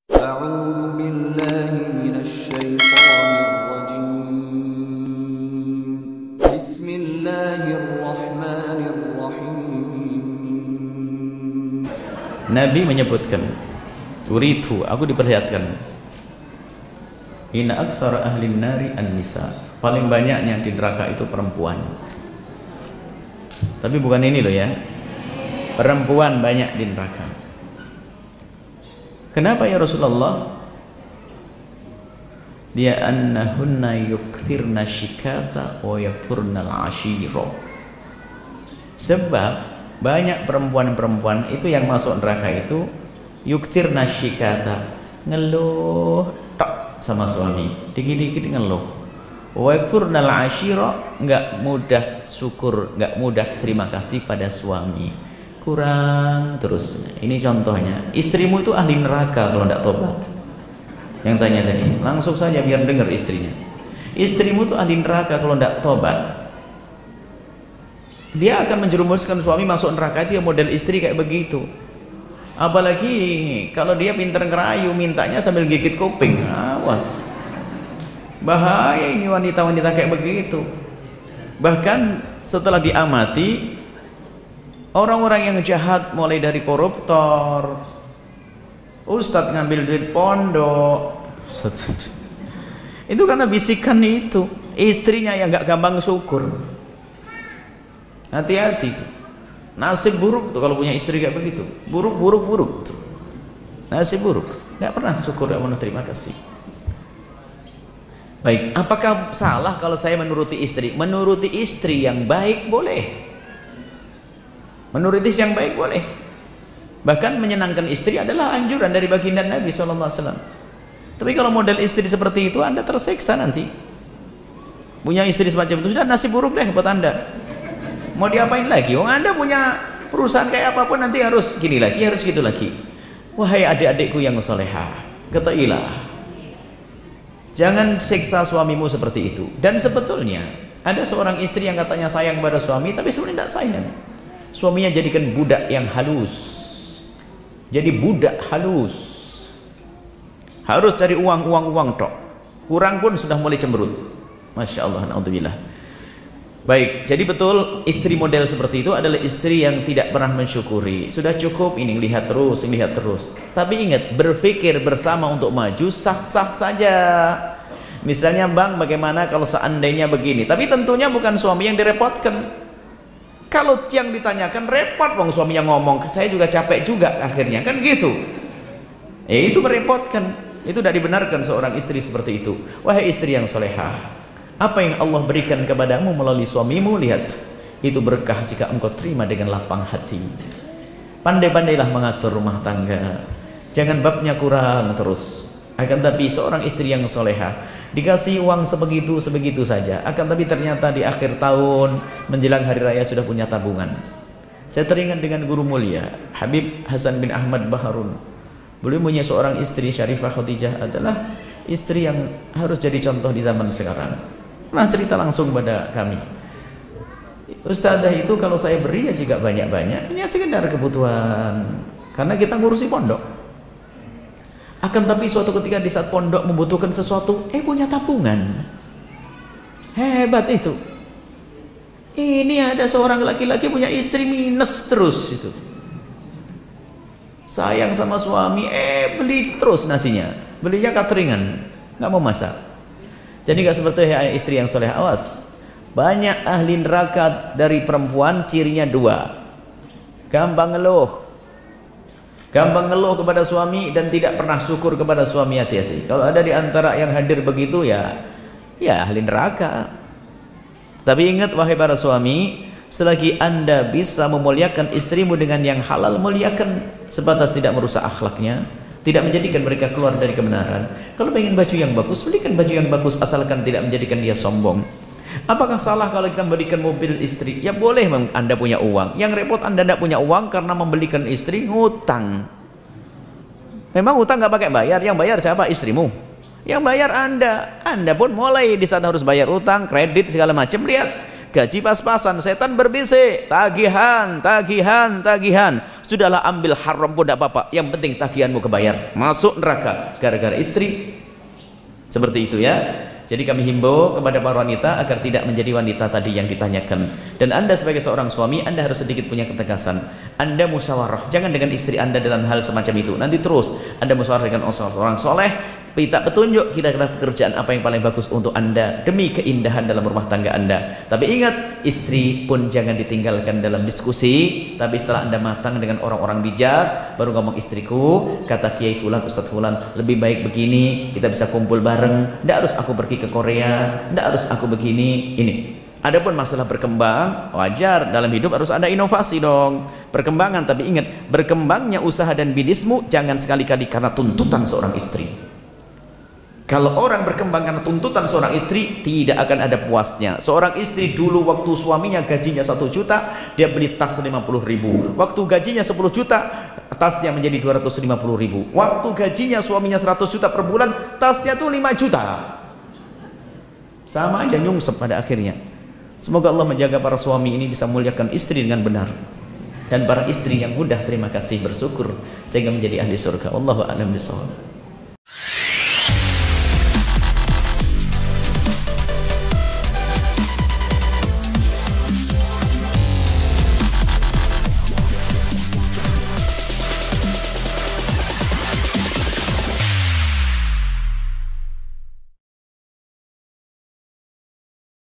أعوذ بالله من الشيطان الرجيم بسم الله الرحمن الرحيم. Nabi menyebutkan, uritu, aku diperlihatkan, inna aktsara ahlin nari an-nisa, paling banyaknya di neraka itu perempuan. Tapi bukan ini loh ya, perempuan banyak di neraka. Kenapa ya Rasulullah? Dia annahunna yukthirna syikata wa yakfurna al-ashira. Sebab banyak perempuan-perempuan itu yang masuk neraka itu yukthirna syikata, ngeluh tok sama suami, dikit-dikit ngeluh. Wa yakfurna al-ashira, enggak mudah syukur, enggak mudah terima kasih pada suami. Kurang terus. Ini contohnya, istrimu itu ahli neraka kalau tidak tobat. Yang tanya tadi, langsung saja biar dengar istrinya. Istrimu itu ahli neraka kalau tidak tobat. Dia akan menjerumuskan suami masuk neraka. Itu yang model istri kayak begitu. Apalagi kalau dia pinter ngerayu, mintanya sambil gigit kuping. Awas, bahaya ini wanita-wanita kayak begitu. Bahkan setelah diamati, orang-orang yang jahat mulai dari koruptor, ustadz ngambil duit pondok, itu karena bisikan itu. Istrinya yang gak gampang syukur. Hati-hati tuh, nasib buruk tuh kalau punya istri kayak begitu. Buruk tuh. Nasib buruk, gak pernah syukur, gak pernah terima kasih. Baik, apakah salah kalau saya menuruti istri? Menuruti istri yang baik boleh. Menurut istri yang baik boleh. Bahkan menyenangkan istri adalah anjuran dari baginda Nabi SAW. Tapi kalau model istri seperti itu, Anda tersiksa nanti. Punya istri semacam itu sudah nasib buruk deh buat Anda. Mau diapain lagi? Wong Anda punya perusahaan kayak apapun nanti harus gini lagi, harus gitu lagi. Wahai adik-adikku yang solehah, ketahuilah, jangan siksa suamimu seperti itu. Dan sebetulnya ada seorang istri yang katanya sayang pada suami, tapi sebenarnya tidak sayang. Suaminya jadikan budak yang halus. Jadi budak halus. Harus cari uang tok. Kurang pun sudah mulai cemberut. Masya Allah, na'udzubillah. Baik, jadi betul istri model seperti itu adalah istri yang tidak pernah mensyukuri. Sudah cukup ini, lihat terus. Tapi ingat, berpikir bersama untuk maju sah-sah saja. Misalnya, bang, bagaimana kalau seandainya begini? Tapi tentunya bukan suami yang direpotkan. Kalau yang ditanyakan repot, wong suaminya ngomong, saya juga capek juga akhirnya, kan gitu. Itu merepotkan. Itu tidak dibenarkan seorang istri seperti itu. Wahai istri yang solehah, apa yang Allah berikan kepadamu melalui suamimu, lihat, itu berkah jika engkau terima dengan lapang hati. Pandai-pandailah mengatur rumah tangga, jangan babnya kurang terus. Akan tapi seorang istri yang solehah dikasih uang sebegitu saja, akan tapi ternyata di akhir tahun menjelang hari raya sudah punya tabungan. Saya teringat dengan guru mulia Habib Hasan bin Ahmad Baharun. Beliau punya seorang istri, Syarifah Khadijah, adalah istri yang harus jadi contoh di zaman sekarang. Nah, cerita langsung pada kami, Ustazah itu kalau saya beri ya juga banyak-banyak, ini sekedar kebutuhan karena kita ngurusi pondok. Akan tapi suatu ketika di saat pondok membutuhkan sesuatu, punya tabungan. Hebat itu. Ini ada seorang laki-laki punya istri minus terus itu. Sayang sama suami, beli terus nasinya. Belinya cateringan, nggak mau masak. Jadi nggak seperti istri yang soleh. Awas. Banyak ahli neraka dari perempuan cirinya dua. Gampang ngeluh kepada suami dan tidak pernah syukur kepada suami. Hati-hati kalau ada di antara yang hadir begitu, ya ahli neraka. Tapi ingat wahai para suami, selagi Anda bisa memuliakan istrimu dengan yang halal, muliakan, sebatas tidak merusak akhlaknya, tidak menjadikan mereka keluar dari kebenaran. Kalau ingin baju yang bagus, belikan baju yang bagus, asalkan tidak menjadikan dia sombong. Apakah salah kalau kita memberikan mobil istri? Ya boleh, Anda punya uang. Yang repot Anda tidak punya uang karena membelikan istri, ngutang. Memang utang nggak pakai bayar, yang bayar siapa? Istrimu. Yang bayar Anda. Anda pun mulai di sana harus bayar utang, kredit segala macam. Lihat, gaji pas-pasan, setan berbisik, tagihan. sudahlah ambil haram pun tidak apa-apa, yang penting tagihanmu kebayar. Masuk neraka gara-gara istri. Seperti itu ya. Jadi kami himbau kepada para wanita agar tidak menjadi wanita tadi yang ditanyakan. Dan Anda sebagai seorang suami, Anda harus sedikit punya ketegasan. Anda musyawarah, jangan dengan istri Anda dalam hal semacam itu. Nanti terus Anda musyawarah dengan orang soleh, minta petunjuk kira-kira pekerjaan apa yang paling bagus untuk Anda demi keindahan dalam rumah tangga Anda. Tapi ingat, istri pun jangan ditinggalkan dalam diskusi. Tapi setelah Anda matang dengan orang-orang bijak, baru ngomong, istriku, kata Kiai Fulan, Ustadz Fulan, lebih baik begini, kita bisa kumpul bareng, tidak harus aku pergi ke Korea, tidak harus aku begini. Ini adapun masalah berkembang, wajar, dalam hidup harus ada inovasi dong, perkembangan. Tapi ingat, berkembangnya usaha dan bisnismu jangan sekali-kali karena tuntutan seorang istri. Kalau orang berkembang karena tuntutan seorang istri, tidak akan ada puasnya. Seorang istri dulu waktu suaminya gajinya 1 juta, dia beli tas 50.000. Waktu gajinya 10 juta, tasnya menjadi 250.000. Waktu gajinya suaminya 100 juta per bulan, tasnya tuh 5 juta. Sama aja nyungsep pada akhirnya. Semoga Allah menjaga para suami ini bisa muliakan istri dengan benar. Dan para istri yang mudah terima kasih bersyukur sehingga menjadi ahli surga. Wallahu a'lam bishawab.